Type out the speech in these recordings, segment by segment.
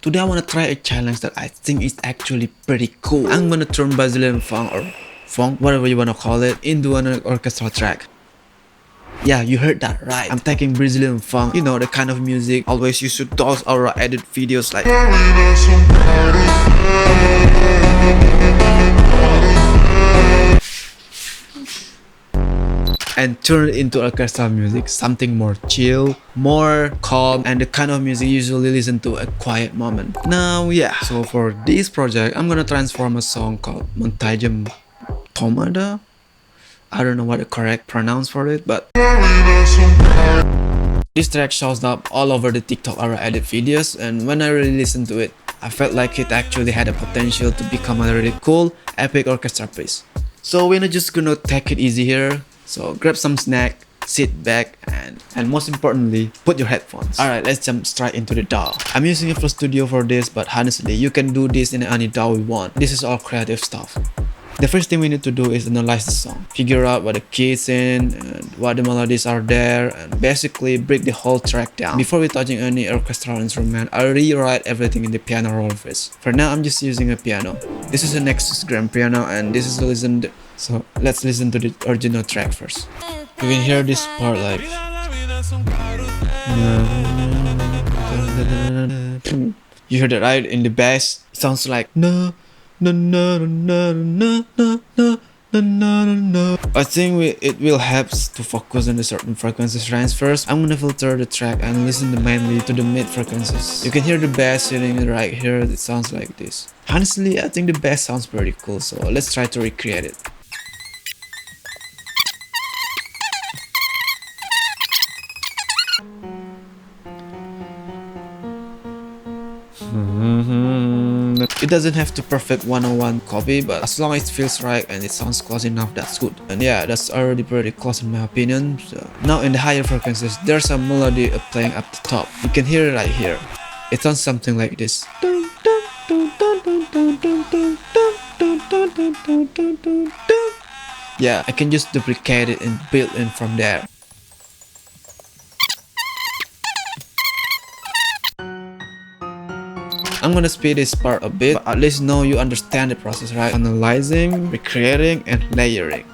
Today I want to try a challenge that I think is actually pretty cool. I'm gonna turn Brazilian funk or funk, whatever you want to call it, into an orchestral track. Yeah, you heard that right. I'm taking Brazilian funk, you know, the kind of music always used to those or edit videos like and turn it into orchestral music, something more chill, more calm, and the kind of music you usually listen to at quiet moment. Now, yeah, so for this project, I'm gonna transform a song called Montagem Tomada. I don't know what the correct pronounce for it, but this track shows up all over the TikTok era edit videos, and when I really listened to it, I felt like it actually had a potential to become a really cool, epic orchestra piece. So we're not just gonna take it easy here. So grab some snack, sit back, and most importantly, put your headphones. Alright, let's jump straight into the DAW. I'm using FL Studio for this, but honestly, you can do this in any DAW you want. This is all creative stuff. The first thing we need to do is analyze the song, figure out what the key is in, and what the melodies are there, and basically break the whole track down. Before we touching any orchestral instrument, I rewrite everything in the piano roll first. For now, I'm just using a piano. This is a Nexus grand piano, and this is so let's listen to the original track first. You can hear this part like you heard it right in the bass. It sounds like no. I think it will help to focus on the certain frequencies range first. I'm gonna filter the track and listen mainly to the mid frequencies. You can hear the bass sitting right here. It sounds like this. Honestly, I think the bass sounds pretty cool, so let's try to recreate it. It doesn't have to perfect 101 copy, but as long as it feels right and it sounds close enough, that's good. And yeah, that's already pretty close in my opinion. So now in the higher frequencies, there's a melody playing up the top. You can hear it right here. It sounds something like this. Yeah, I can just duplicate it and build in from there. I'm gonna speed this part a bit, but at least know you understand the process, right? Analyzing, recreating, and layering.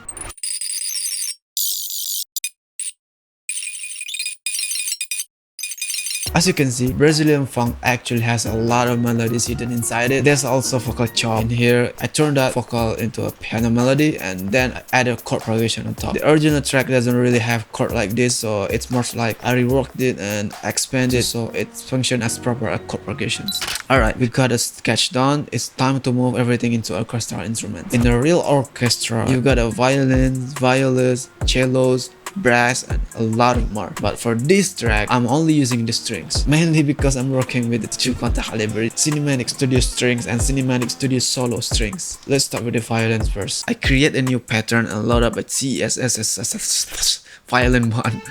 As you can see, Brazilian funk actually has a lot of melodies hidden inside it. There's also vocal chop in here. I turned that vocal into a piano melody and then I added a chord progression on top. The original track doesn't really have chord like this, so it's more like I reworked it and expanded it so it functions as proper chord progressions. Alright, we got a sketch done. It's time to move everything into orchestral instruments. In a real orchestra, you've got a violins, violas, cellos, brass, and a lot more. But for this track, I'm only using the strings, mainly because I'm working with the two Kontakt library, Cinematic Studio strings and Cinematic Studio solo strings. Let's start with the violins first. I create a new pattern and load up a CSS violin one.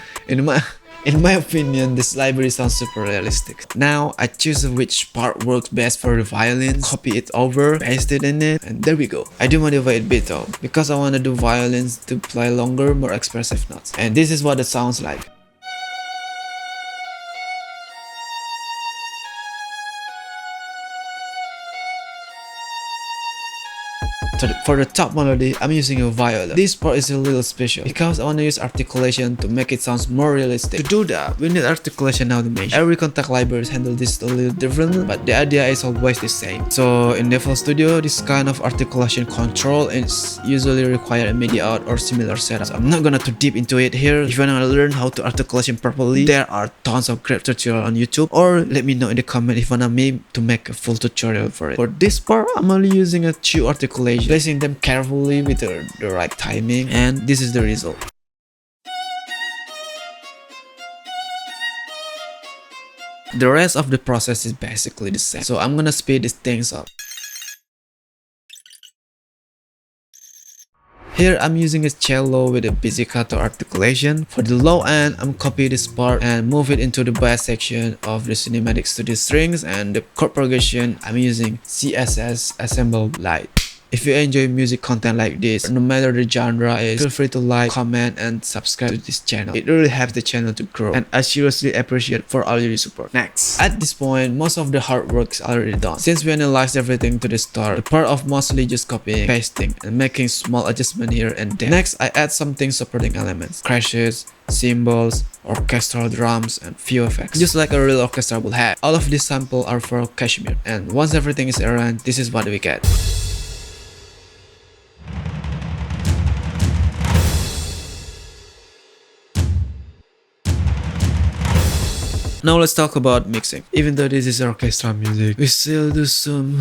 In my opinion, this library sounds super realistic. Now, I choose which part works best for the violins, copy it over, paste it in it, and there we go. I do modify it a bit though, because I want to do violins to play longer, more expressive notes. And this is what it sounds like. For the top melody, I'm using a viola. This part is a little special because I want to use articulation to make it sound more realistic. To do that, we need articulation automation. Every Kontakt libraries handle this a little differently, but the idea is always the same. So in FL Studio, this kind of articulation control is usually require a MIDI out or similar setup. So I'm not gonna too deep into it here. If you wanna learn how to articulation properly, there are tons of great tutorials on YouTube, or let me know in the comment if you wanna me to make a full tutorial for it. For this part, I'm only using a two articulation, placing them carefully with the right timing, and this is the result. The rest of the process is basically the same, so I'm gonna speed these things up. Here I'm using a cello with a pizzicato articulation. For the low end, I'm copying this part and move it into the bass section of the Cinematic Studio strings, and the chord progression I'm using CSS Assemble Light. If you enjoy music content like this, no matter the genre is, feel free to like, comment, and subscribe to this channel. It really helps the channel to grow, and I seriously appreciate for all your support. Next, at this point, most of the hard work is already done. Since we analyzed everything to the start, the part of mostly just copying, pasting, and making small adjustment here and there. Next, I add something supporting elements, crashes, cymbals, orchestral drums, and few effects, just like a real orchestra would have. All of these samples are for Kashmir, and once everything is arranged, this is what we get. Now let's talk about mixing. Even though this is orchestra music, we still do some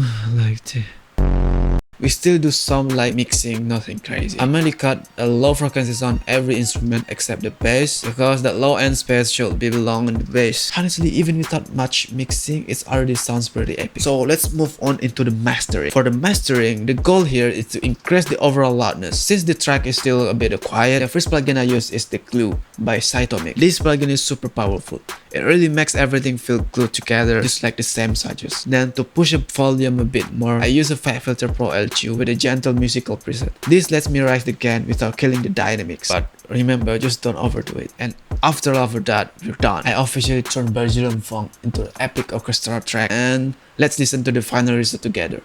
light mixing, nothing crazy. I mainly cut a low frequencies on every instrument except the bass, because that low end space should be belong in the bass. Honestly, even without much mixing, it already sounds pretty epic. So let's move on into the mastering. For the mastering, the goal here is to increase the overall loudness. Since the track is still a bit quiet, the first plugin I use is the Glue by Cytomic. This plugin is super powerful. It really makes everything feel glued together, just like the same switches. Then to push up volume a bit more, I use a Fat Filter Pro LQ with a gentle musical preset. This lets me rise the gain without killing the dynamics. But remember, just don't overdo it. And after that, we're done. I officially turned Brazilian funk into an epic orchestra track, and let's listen to the final result together.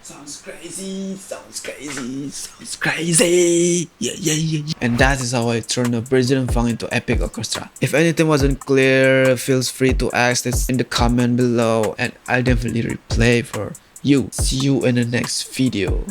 Sounds crazy, yeah. And that is how I turned a Brazilian funk into epic orchestra. If anything wasn't clear, feel free to ask this in the comment below, and I'll definitely replay for you. See you in the next video.